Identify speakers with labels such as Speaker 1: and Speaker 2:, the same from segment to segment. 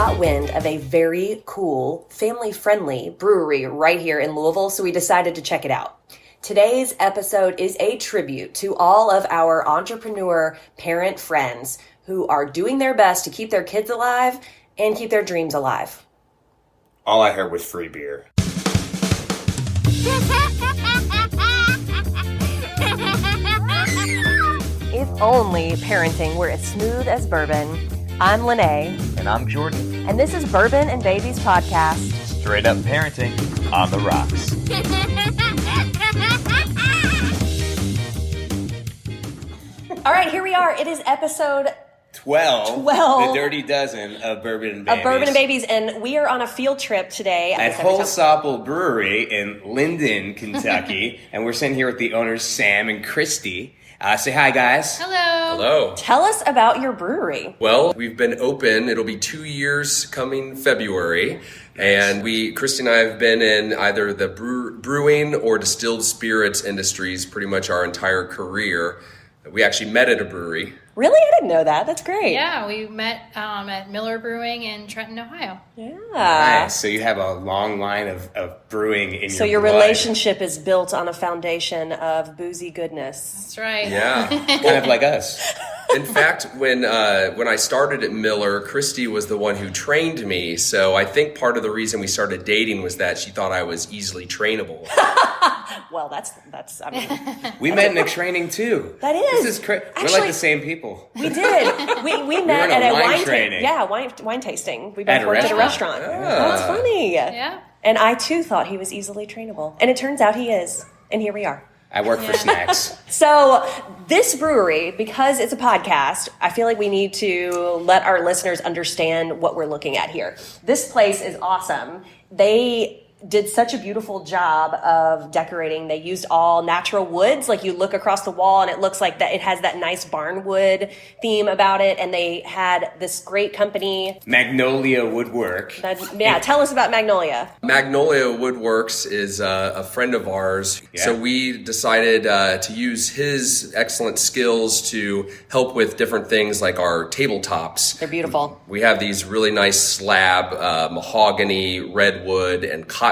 Speaker 1: got wind of a very cool, family-friendly brewery right here in Louisville, so we decided to check it out. Today's episode is a tribute to all of our entrepreneur parent friends who are doing their best to keep their kids alive and keep their dreams alive.
Speaker 2: All I heard was free beer.
Speaker 1: If only parenting were as smooth as bourbon. I'm Lene.
Speaker 3: And I'm Jordan.
Speaker 1: And this is Bourbon and Babies Podcast.
Speaker 3: Straight up parenting on the rocks.
Speaker 1: All right, here we are. It is episode
Speaker 2: 12. The Dirty Dozen of Bourbon and Babies.
Speaker 1: Of Bourbon and Babies, and we are on a field trip today.
Speaker 2: At Holsopple Brewery in Linden, Kentucky. And we're sitting here with the owners, Sam and Christy. Say hi, guys.
Speaker 4: Hello.
Speaker 5: Hello.
Speaker 1: Tell us about your brewery.
Speaker 5: Well, we've been open. It'll be 2 years coming February. And Christy and I have been in either the brewing or distilled spirits industries pretty much our entire career. We actually met at a brewery.
Speaker 1: Really? I didn't know that. That's great.
Speaker 4: Yeah, we met at Miller Brewing in Trenton, Ohio.
Speaker 1: Yeah.
Speaker 2: Nice. So you have a long line of brewing in your
Speaker 1: So your
Speaker 2: blood.
Speaker 1: relationship is built on a foundation of boozy goodness.
Speaker 4: That's right.
Speaker 5: Yeah.
Speaker 2: Kind of like us.
Speaker 5: In fact, when I started at Miller, Christy was the one who trained me. So I think part of the reason we started dating was that she thought I was easily trainable.
Speaker 1: Well, that's. I mean,
Speaker 2: We met in a training too.
Speaker 1: That is.
Speaker 2: This is crazy. We're
Speaker 1: Actually,
Speaker 2: like the same people.
Speaker 1: we did. We met
Speaker 2: were in
Speaker 1: at
Speaker 2: a
Speaker 1: a
Speaker 2: wine training.
Speaker 1: wine tasting. We
Speaker 2: At
Speaker 1: both
Speaker 2: a
Speaker 1: worked at a
Speaker 2: restaurant.
Speaker 1: restaurant. That's funny.
Speaker 4: Yeah.
Speaker 1: And I too thought he was easily trainable, and it turns out he is. And here we are.
Speaker 2: I work for snacks.
Speaker 1: So this brewery, because it's a podcast, I feel like we need to let our listeners understand what we're looking at here. This place is awesome. They did such a beautiful job of decorating. They used all natural woods. Like you look across the wall and it looks like that it has that nice barnwood theme about it. And they had this great company.
Speaker 2: Magnolia Woodwork.
Speaker 1: Tell us about Magnolia.
Speaker 5: Magnolia Woodworks is a friend of ours.
Speaker 2: Yeah.
Speaker 5: So we decided to use his excellent skills to help with different things like our tabletops.
Speaker 1: They're beautiful.
Speaker 5: We have these really nice slab, mahogany, redwood, and cottonwood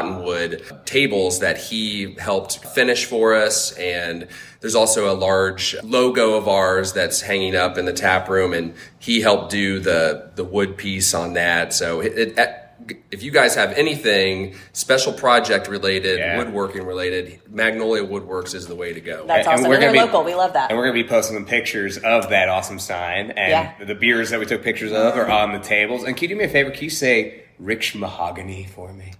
Speaker 5: tables that he helped finish for us. And there's also a large logo of ours that's hanging up in the tap room, and he helped do the wood piece on that. So if you guys have anything special project related, woodworking related, Magnolia Woodworks is the way to go.
Speaker 1: That's awesome. And they're local. We love that.
Speaker 2: And we're going to be posting some pictures of that awesome sign. And the beers that we took pictures of are on the tables. And can you do me a favor? Can you say rich mahogany for me?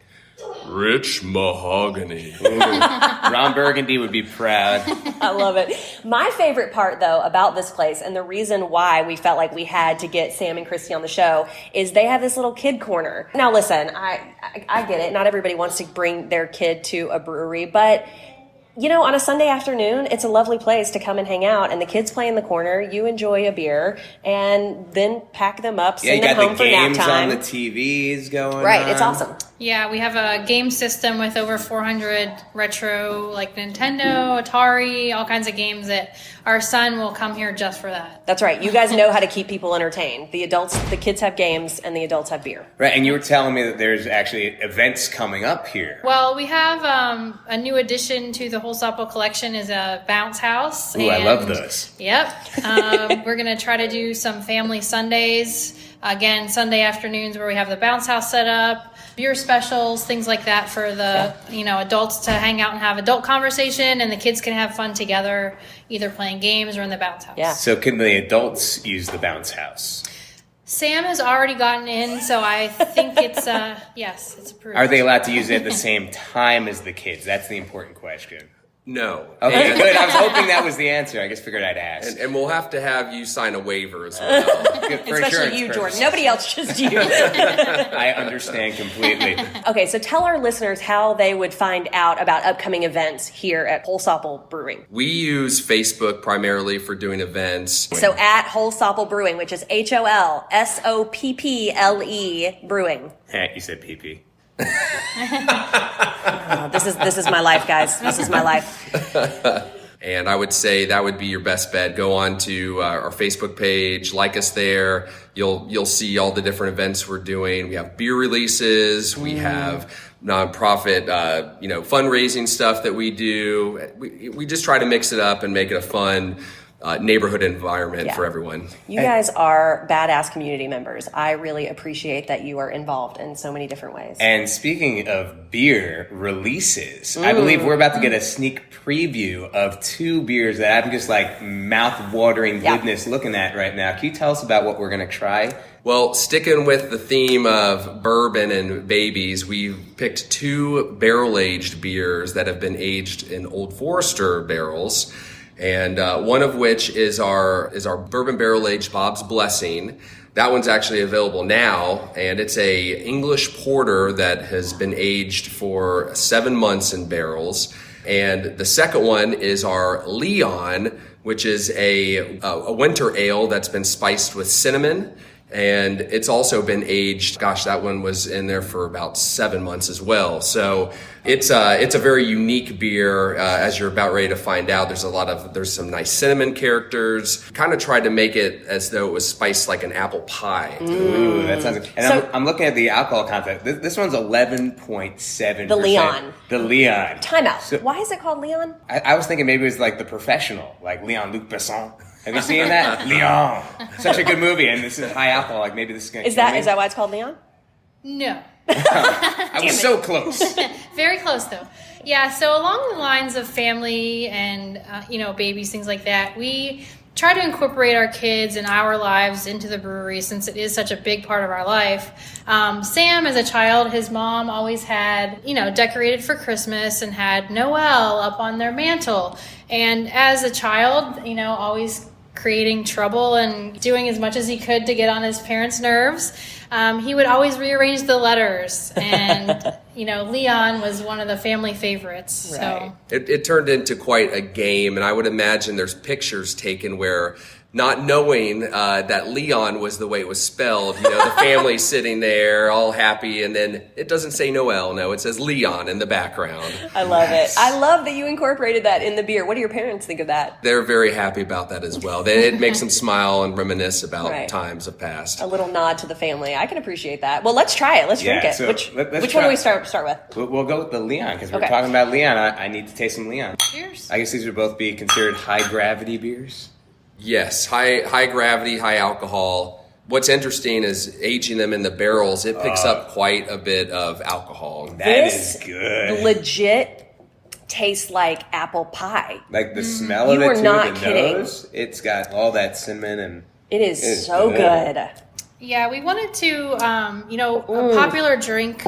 Speaker 5: Rich mahogany.
Speaker 2: Ooh, Ron Burgundy would be proud.
Speaker 1: I love it. My favorite part, though, about this place, and the reason why we felt like we had to get Sam and Christy on the show, is they have this little kid corner. Now, listen, I get it. Not everybody wants to bring their kid to a brewery, but you know, on a Sunday afternoon, it's a lovely place to come and hang out, and the kids play in the corner, you enjoy a beer, and then pack them up, send them home for nap time.
Speaker 2: You got the games on the TVs going on.
Speaker 1: Right, it's awesome.
Speaker 4: Yeah, we have a game system with over 400 retro, like Nintendo, Atari, all kinds of games that our son will come here just for that.
Speaker 1: That's right. You guys know how to keep people entertained. The kids have games, and the adults have beer.
Speaker 2: Right, and you were telling me that there's actually events coming up here.
Speaker 4: Well, we have a new addition to the Holsopple collection is a bounce house.
Speaker 2: Ooh, I love those.
Speaker 4: Yep. We're going to try to do some family Sundays. Again, Sunday afternoons where we have the bounce house set up, beer specials, things like that for the adults to hang out and have adult conversation, and the kids can have fun together, either playing games or in the bounce house.
Speaker 1: Yeah.
Speaker 2: So can the adults use the bounce house?
Speaker 4: Sam has already gotten in, so I think it's yes, it's approved.
Speaker 2: Are they allowed to use it at the same time as the kids? That's the important question.
Speaker 5: No.
Speaker 2: Okay, good. I was hoping that was the answer. I just figured I'd ask.
Speaker 5: And we'll have to have you sign a waiver as well.
Speaker 1: Especially you, Jordan. Nobody else, just you.
Speaker 2: I understand completely.
Speaker 1: Okay, so tell our listeners how they would find out about upcoming events here at Holsopple Brewing.
Speaker 5: We use Facebook primarily for doing events.
Speaker 1: So at Holsopple Brewing, which is HOLSOPPLE Brewing.
Speaker 2: You said PP.
Speaker 1: This is my life, guys. This is my life.
Speaker 5: And I would say that would be your best bet. Go on to our Facebook page, like us there. You'll see all the different events we're doing. We have beer releases. We have nonprofit, fundraising stuff that we do. We just try to mix it up and make it a fun neighborhood environment for everyone.
Speaker 1: You guys are badass community members. I really appreciate that you are involved in so many different ways.
Speaker 2: And speaking of beer releases, I believe we're about to get a sneak preview of 2 beers that I'm just like mouth-watering goodness looking at right now. Can you tell us about what we're going to try?
Speaker 5: Well, sticking with the theme of bourbon and babies, we picked 2 barrel-aged beers that have been aged in Old Forester barrels. And one of which is our bourbon barrel aged Bob's Blessing. That one's actually available now, and it's a English porter that has been aged for 7 months in barrels. And the second one is our Leon, which is a winter ale that's been spiced with cinnamon. And it's also been aged. Gosh, that one was in there for about 7 months as well. So it's a very unique beer. As you're about ready to find out, there's some nice cinnamon characters. Kind of tried to make it as though it was spiced like an apple pie.
Speaker 2: Ooh, that sounds good. And I'm looking at the alcohol content. This one's 11.7%.
Speaker 1: The Leon.
Speaker 2: The Leon.
Speaker 1: Time out.
Speaker 2: So,
Speaker 1: why is it called Leon?
Speaker 2: I was thinking maybe it was like The Professional, like Leon Luc Besson. Have you seen that? Leon. Such a good movie, and this is high alcohol. Like maybe this is going to
Speaker 1: Is that why it's called Leon?
Speaker 4: No.
Speaker 2: I was so close.
Speaker 4: Very close, though. Yeah, so along the lines of family and, babies, things like that, we try to incorporate our kids and our lives into the brewery since it is such a big part of our life. Sam, as a child, his mom always had, decorated for Christmas and had Noel up on their mantle. And as a child, always creating trouble and doing as much as he could to get on his parents' nerves. He would always rearrange the letters, and Leon was one of the family favorites.
Speaker 1: Right.
Speaker 4: So
Speaker 5: It turned into quite a game, and I would imagine there's pictures taken where, not knowing that Leon was the way it was spelled, the family sitting there all happy, and then it doesn't say Noel, no, it says Leon in the background.
Speaker 1: I love it. I love that you incorporated that in the beer. What do your parents think of that?
Speaker 5: They're very happy about that as well. It makes them smile and reminisce about
Speaker 1: Right.
Speaker 5: times of past.
Speaker 1: A little nod to the family. I can appreciate that. Well, let's try it. Let's drink it.
Speaker 2: So
Speaker 1: Which
Speaker 2: let's
Speaker 1: one do
Speaker 2: try-
Speaker 1: we start with?
Speaker 2: We'll go with the Leon, because we're
Speaker 1: Okay.
Speaker 2: talking about Leon. I need to taste some Leon.
Speaker 4: cheers.
Speaker 2: I guess these would both be considered high-gravity beers.
Speaker 5: Yes, high gravity, high alcohol. What's interesting is aging them in the barrels, it picks up quite a bit of alcohol.
Speaker 2: That
Speaker 1: This
Speaker 2: is good.
Speaker 1: legit tastes like apple pie.
Speaker 2: Like the smell of
Speaker 1: You
Speaker 2: it
Speaker 1: are
Speaker 2: too,
Speaker 1: not
Speaker 2: the
Speaker 1: kidding.
Speaker 2: nose. It's got all that cinnamon and
Speaker 1: It is
Speaker 2: It's
Speaker 1: so
Speaker 2: good.
Speaker 1: good.
Speaker 4: Yeah, we wanted to, a popular drink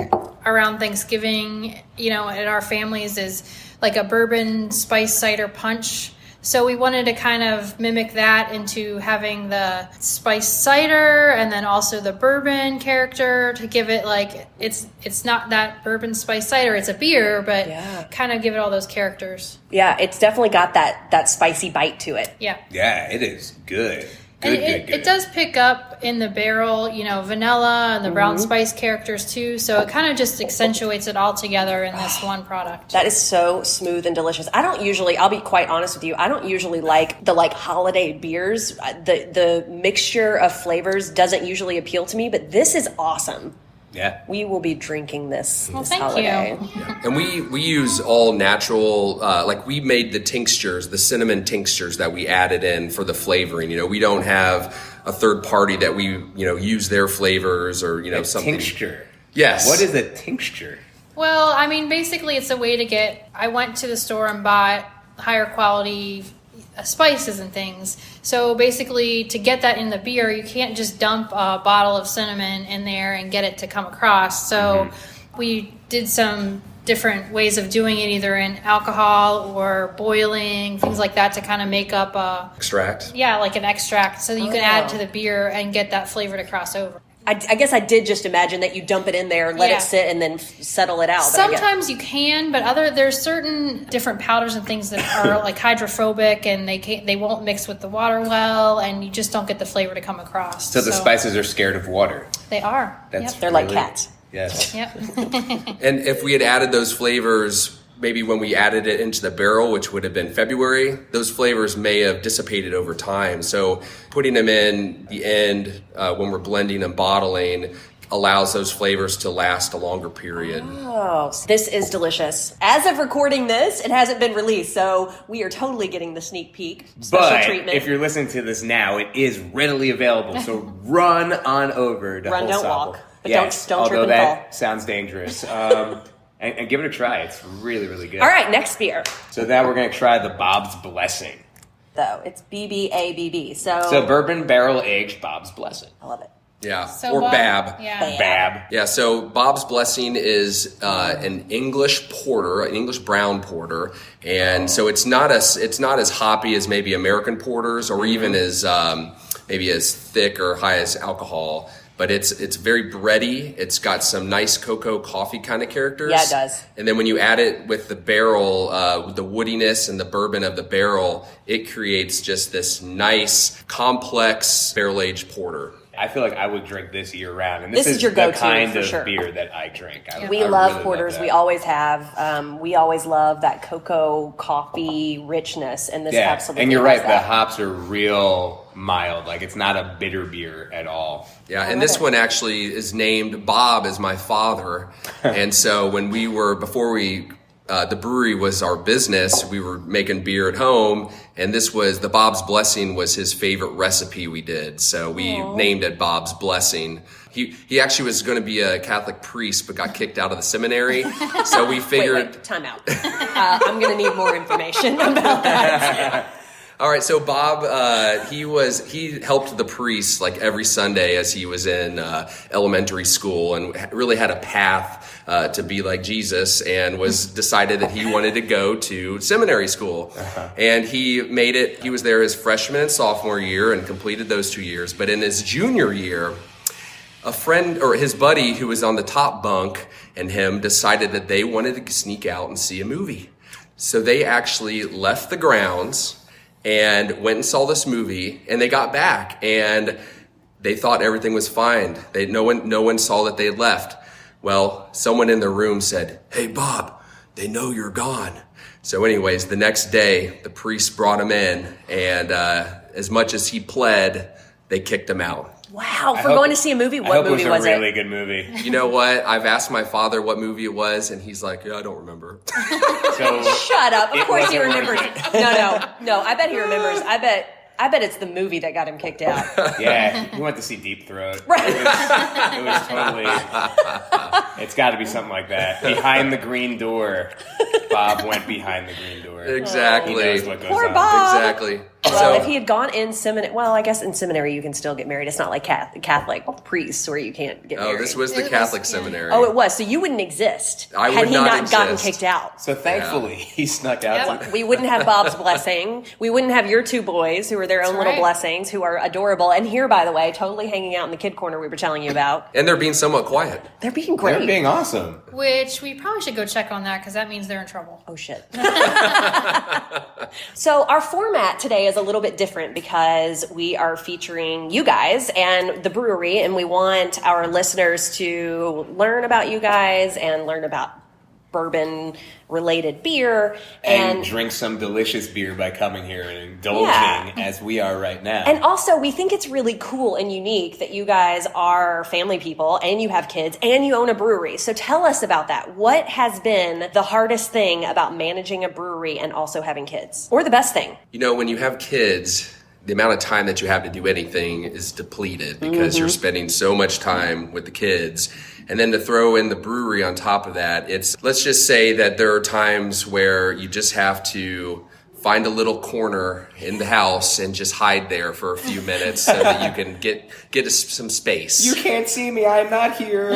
Speaker 4: around Thanksgiving, at our families is like a bourbon spice cider punch. So we wanted to kind of mimic that into having the spice cider and then also the bourbon character to give it like, it's not that bourbon spice cider, it's a beer, but kind of give it all those characters.
Speaker 1: Yeah, it's definitely got that spicy bite to it.
Speaker 4: Yeah.
Speaker 2: yeah, it is good.
Speaker 4: And
Speaker 2: Good.
Speaker 4: it does pick up in the barrel, vanilla and the brown spice characters too. So it kind of just accentuates it all together in this one product.
Speaker 1: That is so smooth and delicious. I'll be quite honest with you, I don't usually like the holiday beers. The mixture of flavors doesn't usually appeal to me, but this is awesome.
Speaker 2: Yeah.
Speaker 1: We will be drinking this
Speaker 4: thank
Speaker 1: holiday.
Speaker 4: you.
Speaker 5: And we use all natural, we made the tinctures, the cinnamon tinctures that we added in for the flavoring. We don't have a third party that we, use their flavors or, something.
Speaker 2: Tincture.
Speaker 5: Yes.
Speaker 2: What is a tincture?
Speaker 4: Well, basically it's a way to I went to the store and bought higher quality spices and things. So basically to get that in the beer, you can't just dump a bottle of cinnamon in there and get it to come across. So we did some different ways of doing it, either in alcohol or boiling, things like that, to kind of make up
Speaker 5: Extract.
Speaker 4: like an extract so that you can add to the beer and get that flavor to cross over.
Speaker 1: I guess I did just imagine that you dump it in there, let it sit, and then settle it out. But
Speaker 4: Sometimes you can, but there's certain different powders and things that are like hydrophobic, and they won't mix with the water well, and you just don't get the flavor to come across.
Speaker 2: So the spices are scared of water.
Speaker 4: They are.
Speaker 2: That's
Speaker 4: Yep.
Speaker 1: They're like
Speaker 2: really-
Speaker 1: cats.
Speaker 2: Yes.
Speaker 4: Yep.
Speaker 5: And if we had added those flavors maybe when we added it into the barrel, which would have been February, those flavors may have dissipated over time. So putting them in the end when we're blending and bottling allows those flavors to last a longer period.
Speaker 1: Oh, this is delicious. As of recording this, it hasn't been released, so we are totally getting the sneak peek special treatment.
Speaker 2: If you're listening to this now, it is readily available, so run on over to
Speaker 1: Run,
Speaker 2: Holsopple.
Speaker 1: don't walk. But
Speaker 2: yes,
Speaker 1: don't trip
Speaker 2: although
Speaker 1: and
Speaker 2: that
Speaker 1: fall.
Speaker 2: sounds dangerous. And give it a try. It's really, really good.
Speaker 1: All right, next beer.
Speaker 2: So now we're going to try the Bob's Blessing.
Speaker 1: Though it's BBABB.
Speaker 2: So bourbon barrel aged Bob's Blessing.
Speaker 1: I love it.
Speaker 5: Yeah,
Speaker 4: So
Speaker 5: or
Speaker 4: Bob-
Speaker 5: Bab.
Speaker 4: Yeah.
Speaker 2: Bab.
Speaker 5: Yeah, so Bob's Blessing is an English porter, an English brown porter, and so it's not as hoppy as maybe American porters, or even as maybe as thick or high as alcohol. But it's very bready. It's got some nice cocoa coffee kind of characters.
Speaker 1: Yeah, it does.
Speaker 5: And then when you add it with the barrel, with the woodiness and the bourbon of the barrel, it creates just this nice, complex barrel-aged porter.
Speaker 2: I feel like I would drink this year round, and
Speaker 1: This is your
Speaker 2: the
Speaker 1: go-to,
Speaker 2: kind
Speaker 1: for
Speaker 2: of
Speaker 1: sure.
Speaker 2: beer that I drink.
Speaker 1: We
Speaker 2: I
Speaker 1: love
Speaker 2: really
Speaker 1: porters.
Speaker 2: that.
Speaker 1: We always have. We always love that cocoa coffee richness, and this absolutely.
Speaker 2: And you're
Speaker 1: has
Speaker 2: right.
Speaker 1: that.
Speaker 2: The hops are real mild. Like it's not a bitter beer at all.
Speaker 5: Yeah, and this one actually is named Bob as my father. And so when the brewery was our business, we were making beer at home, and the Bob's Blessing was his favorite recipe we did. So we named it Bob's Blessing. He actually was going to be a Catholic priest, but got kicked out of the seminary. So we figured...
Speaker 1: Wait, time out. I'm going to need more information about that.
Speaker 5: All right, so Bob, he helped the priest like every Sunday as he was in elementary school, and really had a path to be like Jesus, and was decided that he wanted to go to seminary school. And he made it. He was there his freshman and sophomore year and completed those 2 years. But in his junior year, a friend or his buddy who was on the top bunk and him decided that they wanted to sneak out and see a movie. So they actually left the grounds and went and saw this movie, and they got back and they thought everything was fine. No one saw that they had left. Well, someone in the room said, "Hey, Bob, they know you're gone." So anyways, the next day, the priest brought him in, and as much as he pled, they kicked him out.
Speaker 1: Wow, for going to see a movie? What movie was
Speaker 2: it?
Speaker 1: it?
Speaker 2: A really good movie.
Speaker 5: You know what? I've asked my father what movie it was, and he's like, "Yeah, I don't remember."
Speaker 2: So
Speaker 1: Shut up. Of course he
Speaker 2: wasn't
Speaker 1: remembers. No. I bet he remembers. I bet it's the movie that got him kicked out.
Speaker 2: yeah, we went to see Deep Throat.
Speaker 1: Right.
Speaker 2: It was totally. It's got to be something like that. Behind the green door. Bob went behind the green door.
Speaker 5: Exactly.
Speaker 2: He knows what goes
Speaker 1: Poor
Speaker 2: on.
Speaker 1: Bob.
Speaker 5: Exactly.
Speaker 1: Well, if he had gone in seminary, well, I guess in seminary you can still get married. It's not like Catholic priests where you can't get married.
Speaker 5: Oh, this was the
Speaker 4: It was-
Speaker 5: Catholic
Speaker 4: yeah.
Speaker 5: seminary.
Speaker 1: Oh, it was. So you wouldn't exist
Speaker 5: I
Speaker 1: had
Speaker 5: would
Speaker 1: he
Speaker 5: not
Speaker 1: not gotten
Speaker 5: exist.
Speaker 1: kicked out.
Speaker 2: So thankfully, he snuck out.
Speaker 4: Yep.
Speaker 1: We wouldn't have Bob's blessing. We wouldn't have your two boys who are their own little
Speaker 4: right.
Speaker 1: blessings, who are adorable. And here, by the way, totally hanging out in the kid corner we were telling you about.
Speaker 5: And they're being somewhat quiet.
Speaker 1: They're being great.
Speaker 2: They're being awesome.
Speaker 4: Which we probably should go check on that, because that means they're in trouble.
Speaker 1: Oh, shit. So our format today is a little bit different because we are featuring you guys and the brewery, and we want our listeners to learn about you guys and learn about bourbon-related beer.
Speaker 2: And drink some delicious beer by coming here and indulging
Speaker 1: Yeah.
Speaker 2: as we are right now.
Speaker 1: And also, we think it's really cool and unique that you guys are family people and you have kids and you own a brewery. So tell us about that. What has been the hardest thing about managing a brewery and also having kids? Or the best thing?
Speaker 5: You know, when you have kids, the amount of time that you have to do anything is depleted because you're spending so much time with the kids. And then to throw in the brewery on top of that, let's just say that there are times where you just have to find a little corner in the house and just hide there for a few minutes so that you can get some space.
Speaker 2: You can't see me. I'm not here.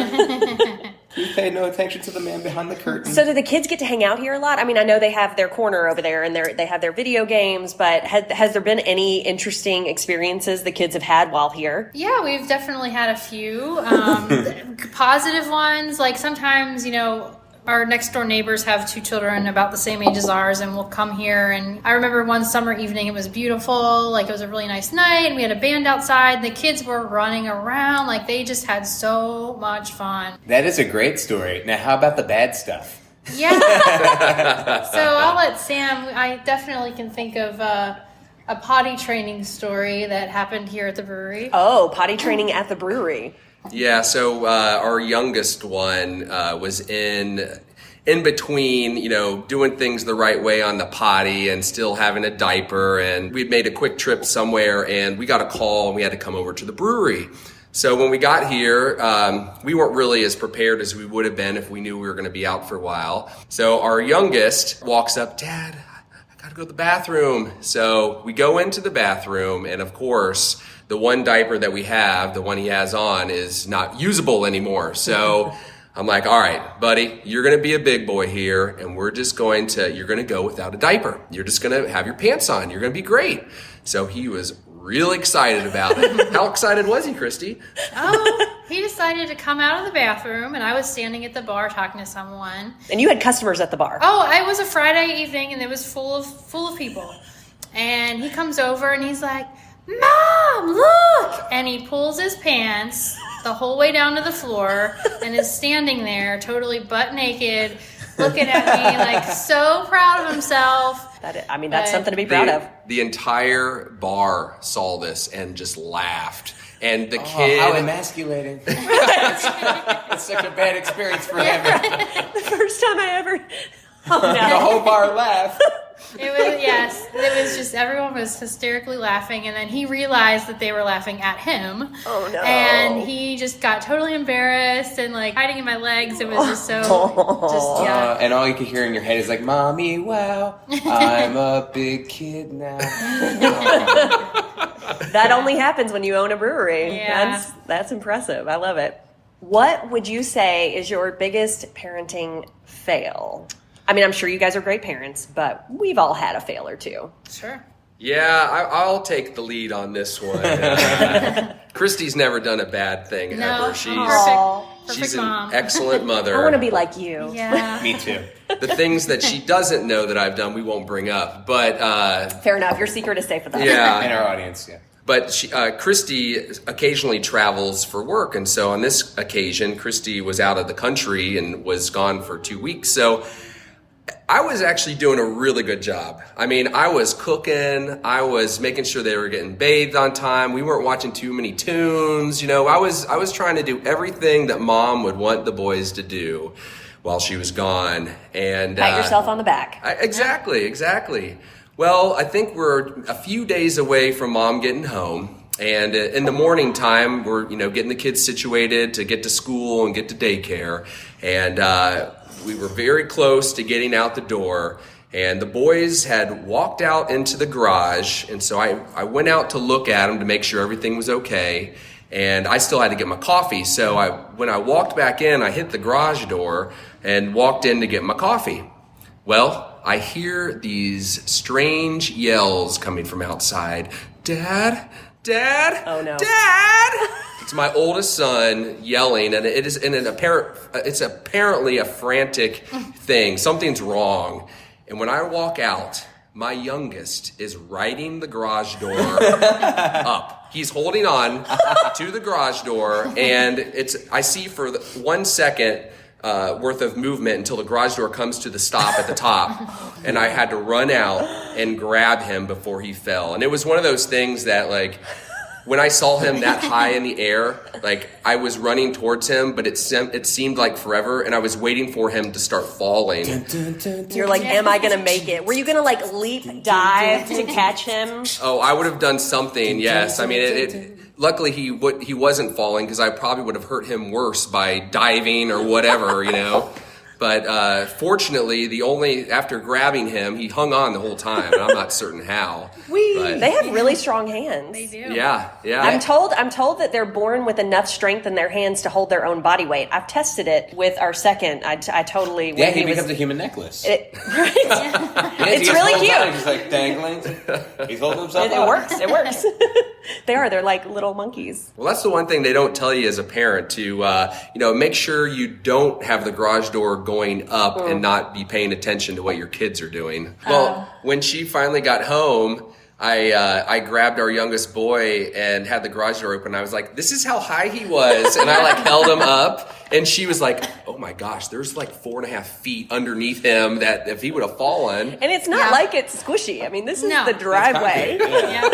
Speaker 2: You pay no attention to the man behind the curtain.
Speaker 1: So do the kids get to hang out here a lot? I mean, I know they have their corner over there and they have their video games, but has there been any interesting experiences the kids have had while here?
Speaker 4: Yeah, we've definitely had a few positive ones. Like sometimes, our next door neighbors have two children about the same age as ours, and we'll come here. And I remember one summer evening, it was beautiful. Like, it was a really nice night, and we had a band outside. The kids were running around. Like, they just had so much fun.
Speaker 2: That is a great story. Now, how about the bad stuff?
Speaker 4: Yeah. So I'll let Sam, I definitely can think of a potty training story that happened here at the brewery.
Speaker 1: Oh, potty training at the brewery.
Speaker 5: Yeah, so our youngest one was in between, doing things the right way on the potty and still having a diaper. And we'd made a quick trip somewhere and we got a call and we had to come over to the brewery. So when we got here, we weren't really as prepared as we would have been if we knew we were going to be out for a while. So our youngest walks up, Dad, I got to go to the bathroom. So we go into the bathroom and of course, the one diaper that we have, the one he has on, is not usable anymore. So I'm like, all right, buddy, you're going to be a big boy here, and you're going to go without a diaper. You're just going to have your pants on. You're going to be great. So he was really excited about it. How excited was he, Christy?
Speaker 4: Oh, he decided to come out of the bathroom, and I was standing at the bar talking to someone.
Speaker 1: And you had customers at the bar.
Speaker 4: Oh, it was a Friday evening, and it was full of people. And he comes over, and he's like, Mom, look! And he pulls his pants the whole way down to the floor and is standing there totally butt naked, looking at me like so proud of himself.
Speaker 1: That's something to be proud of.
Speaker 5: The entire bar saw this and just laughed. And the kid...
Speaker 2: How emasculating. It's such a bad experience for him.
Speaker 1: The first time I ever... Oh, no.
Speaker 2: The whole bar laughed.
Speaker 4: It was just everyone was hysterically laughing, and then he realized that they were laughing at him.
Speaker 1: Oh no.
Speaker 4: And he just got totally embarrassed and like hiding in my legs. It was just
Speaker 2: And all you can hear in your head is like, Mommy, wow, I'm a big kid now.
Speaker 1: That only happens when you own a brewery.
Speaker 4: Yeah.
Speaker 1: That's impressive. I love it. What would you say is your biggest parenting fail? I mean, I'm sure you guys are great parents, but we've all had a fail or two.
Speaker 4: Sure.
Speaker 5: Yeah, I'll take the lead on this one. Christy's never done a bad thing ever. She's
Speaker 4: mom.
Speaker 5: An excellent mother.
Speaker 1: I want to be like you.
Speaker 4: Yeah.
Speaker 2: Me too.
Speaker 5: The things that she doesn't know that I've done, we won't bring up. But
Speaker 1: fair enough. Your secret is safe with us.
Speaker 5: Yeah.
Speaker 2: In our audience, yeah.
Speaker 5: But Christy occasionally travels for work. And so on this occasion, Christy was out of the country and was gone for 2 weeks. So I was actually doing a really good job. I mean, I was cooking. I was making sure they were getting bathed on time. We weren't watching too many tunes. I was trying to do everything that Mom would want the boys to do while she was gone. And
Speaker 1: pat yourself on the back.
Speaker 5: Exactly. Well, I think we're a few days away from Mom getting home. And in the morning time, we're, getting the kids situated to get to school and get to daycare. And we were very close to getting out the door. And the boys had walked out into the garage. And so I went out to look at them to make sure everything was okay. And I still had to get my coffee. So when I walked back in, I hit the garage door and walked in to get my coffee. Well, I hear these strange yells coming from outside. Dad? Oh no. Dad! It's my oldest son yelling, and it's apparently a frantic thing. Something's wrong. And when I walk out, my youngest is riding the garage door up. He's holding on to the garage door, and I see for 1 second worth of movement until the garage door comes to the stop at the top. And I had to run out and grab him before he fell. And it was one of those things that, like, when I saw him that high in the air, like, I was running towards him, but it seemed like forever, and I was waiting for him to start falling.
Speaker 1: You're like, am I going to make it? Were you going to, like, leap, dive to catch him?
Speaker 5: Oh, I would have done something, yes. I mean, luckily he wasn't falling, because I probably would have hurt him worse by diving or whatever, But fortunately, after grabbing him, he hung on the whole time, and I'm not certain how.
Speaker 1: They have really strong hands.
Speaker 4: They do.
Speaker 5: Yeah.
Speaker 1: I'm told that they're born with enough strength in their hands to hold their own body weight. I've tested it with our second. I totally.
Speaker 2: Yeah, he becomes a human necklace.
Speaker 1: Right?
Speaker 2: It's
Speaker 1: really cute.
Speaker 2: Time, he's like dangling. He's holding himself up.
Speaker 1: It works. They're like little monkeys.
Speaker 5: Well, that's the one thing they don't tell you as a parent to, make sure you don't have the garage door going up and not be paying attention to what your kids are doing. Well, when she finally got home, I grabbed our youngest boy and had the garage door open. I was like, this is how high he was. And I like held him up. And she was like, oh my gosh, there's like 4.5 feet underneath him that if he would have fallen.
Speaker 1: And it's not like it's squishy. I mean, this is the driveway.
Speaker 4: Yeah.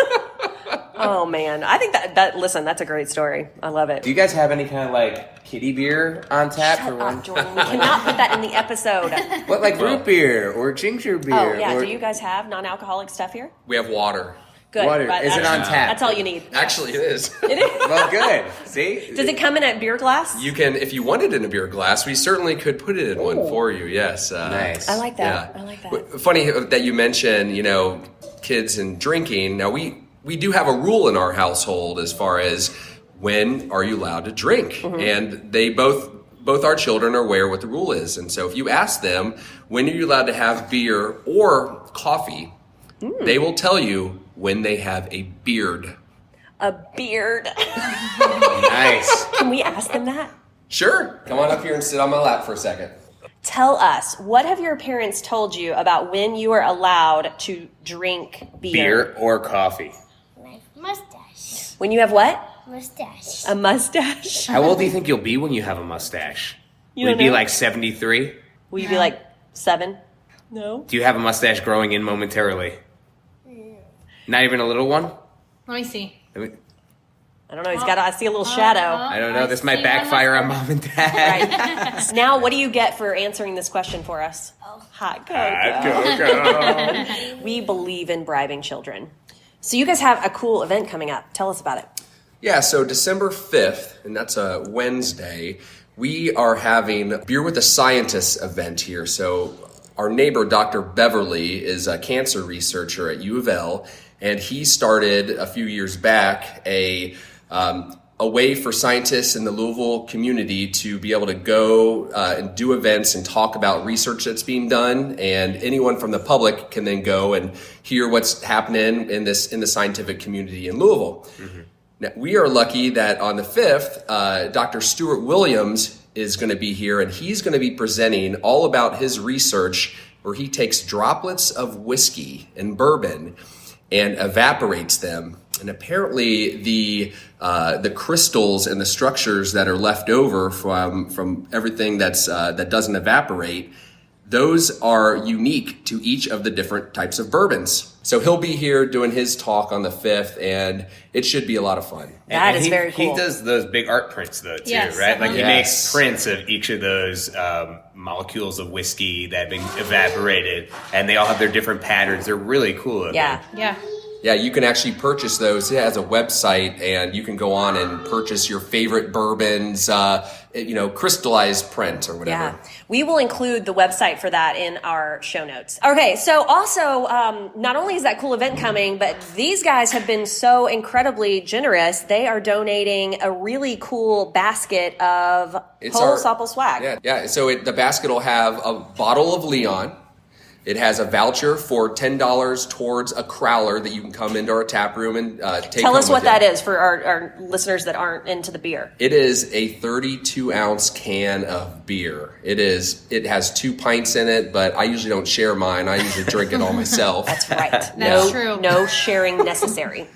Speaker 1: Oh man, I think that listen, that's a great story. I love it.
Speaker 2: Do you guys have any kind of like kiddie beer on tap for one?
Speaker 1: Jordan, we cannot put that in the episode.
Speaker 2: What, like root beer or ginger beer?
Speaker 1: Oh yeah,
Speaker 2: or...
Speaker 1: do you guys have non-alcoholic stuff here?
Speaker 5: We have water.
Speaker 1: Good.
Speaker 2: Water.
Speaker 1: But
Speaker 2: Is it on tap?
Speaker 1: That's all you need.
Speaker 5: Actually, it is.
Speaker 1: It is.
Speaker 2: Well, good. See?
Speaker 1: Does it come in a beer glass?
Speaker 5: You can, if you wanted it in a beer glass, we certainly could put it in one for you. Yes.
Speaker 2: Nice.
Speaker 1: I like that.
Speaker 5: Yeah.
Speaker 1: I like that.
Speaker 5: Funny that you mentioned, kids and drinking. Now we do have a rule in our household as far as when are you allowed to drink, and they both our children are aware what the rule is. And so if you ask them when are you allowed to have beer or coffee, they will tell you when they have a beard.
Speaker 1: A beard.
Speaker 2: Nice.
Speaker 1: Can we ask them that?
Speaker 5: Sure. Come on up here and sit on my lap for a second.
Speaker 1: Tell us, what have your parents told you about when you are allowed to drink
Speaker 2: Beer or coffee?
Speaker 6: My mustache.
Speaker 1: When you have what?
Speaker 6: Mustache.
Speaker 1: A mustache?
Speaker 2: How old do you think you'll be when you have a mustache?
Speaker 1: You
Speaker 2: Will you
Speaker 1: don't
Speaker 2: be
Speaker 1: know?
Speaker 2: like 73?
Speaker 1: Will you be like 7? No.
Speaker 2: Do you have a mustache growing in momentarily? Not even a little one?
Speaker 4: Let me see.
Speaker 1: I don't know. I see a little shadow.
Speaker 2: I don't know.
Speaker 4: I
Speaker 2: This might
Speaker 4: see
Speaker 2: backfire
Speaker 4: one
Speaker 2: on mom and dad.
Speaker 1: Right. Now, what do you get for answering this question for us? Hot cocoa.
Speaker 2: Go.
Speaker 1: We believe in bribing children. So you guys have a cool event coming up. Tell us about it.
Speaker 5: Yeah, so December 5th, and that's a Wednesday, we are having a Beer with a Scientist event here. So our neighbor, Dr. Beverly, is a cancer researcher at U of L, and he started a few years back a way for scientists in the Louisville community to be able to go and do events and talk about research that's being done, and anyone from the public can then go and hear what's happening in the scientific community in Louisville. Mm-hmm. Now, we are lucky that on the 5th, Dr. Stuart Williams is going to be here, and he's going to be presenting all about his research where he takes droplets of whiskey and bourbon and evaporates them. And apparently the crystals and the structures that are left over from everything that doesn't evaporate, those are unique to each of the different types of bourbons. So he'll be here doing his talk on the 5th, and it should be a lot of fun.
Speaker 1: That is very cool.
Speaker 2: He does those big art prints, though, too,
Speaker 4: Yes,
Speaker 2: right? Like, he makes
Speaker 5: Yes.
Speaker 2: prints of each of those molecules of whiskey that have been evaporated, and they all have their different patterns. They're really cool looking.
Speaker 1: Yeah.
Speaker 4: Yeah.
Speaker 5: Yeah, you can actually purchase those. It has a website, and you can go on and purchase your favorite bourbons, crystallized print or whatever.
Speaker 1: Yeah. We will include the website for that in our show notes. Okay, so also, not only is that cool event coming, but these guys have been so incredibly generous. They are donating a really cool basket of Holsopple swag.
Speaker 5: Yeah. So the basket will have a bottle of Leon. It has a voucher for $10 towards a crowler that you can come into our tap room and take.
Speaker 1: Tell us
Speaker 5: home
Speaker 1: what
Speaker 5: with you.
Speaker 1: that is for our listeners that aren't into the beer.
Speaker 5: It is a 32-ounce can of beer. It has 2 pints in it, but I usually don't share mine. I usually drink it all myself.
Speaker 1: That's right.
Speaker 4: That's true.
Speaker 1: No sharing necessary.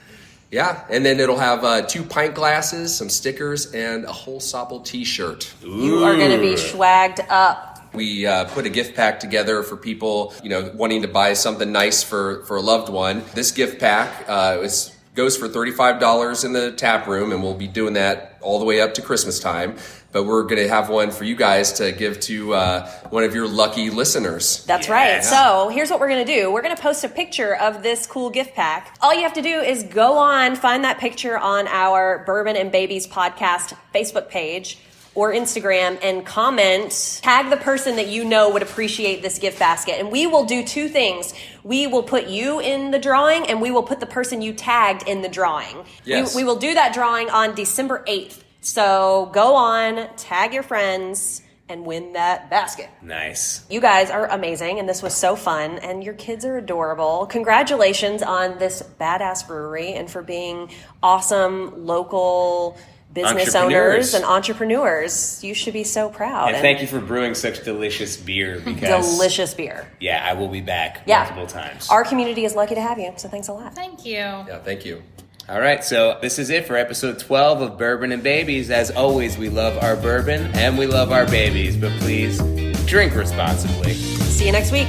Speaker 5: Yeah, and then it'll have 2 pint glasses, some stickers, and a Holsopple t-shirt.
Speaker 1: You are going to be swagged up.
Speaker 5: We put a gift pack together for people, wanting to buy something nice for a loved one. This gift pack goes for $35 in the tap room, and we'll be doing that all the way up to Christmas time. But we're going to have one for you guys to give to one of your lucky listeners.
Speaker 1: That's right. So here's what we're going to do. We're going to post a picture of this cool gift pack. All you have to do is go on, find that picture on our Bourbon and Babies podcast Facebook page or Instagram, and comment, tag the person that you know would appreciate this gift basket. And we will do 2 things. We will put you in the drawing, and we will put the person you tagged in the drawing.
Speaker 5: Yes.
Speaker 1: We will do that drawing on December 8th. So go on, tag your friends, and win that basket.
Speaker 2: Nice.
Speaker 1: You guys are amazing, and this was so fun, and your kids are adorable. Congratulations on this badass brewery and for being awesome local business owners and entrepreneurs. You should be so proud.
Speaker 2: And thank you for brewing such delicious beer. Because
Speaker 1: delicious beer.
Speaker 2: Yeah, I will be back
Speaker 1: Yeah.
Speaker 2: multiple times.
Speaker 1: Our community is lucky to have you, so thanks a lot.
Speaker 4: Thank you.
Speaker 5: Yeah, thank you.
Speaker 2: All right, so this is it for episode 12 of Bourbon and Babies. As always, we love our bourbon and we love our babies, but please drink responsibly.
Speaker 1: See you next week.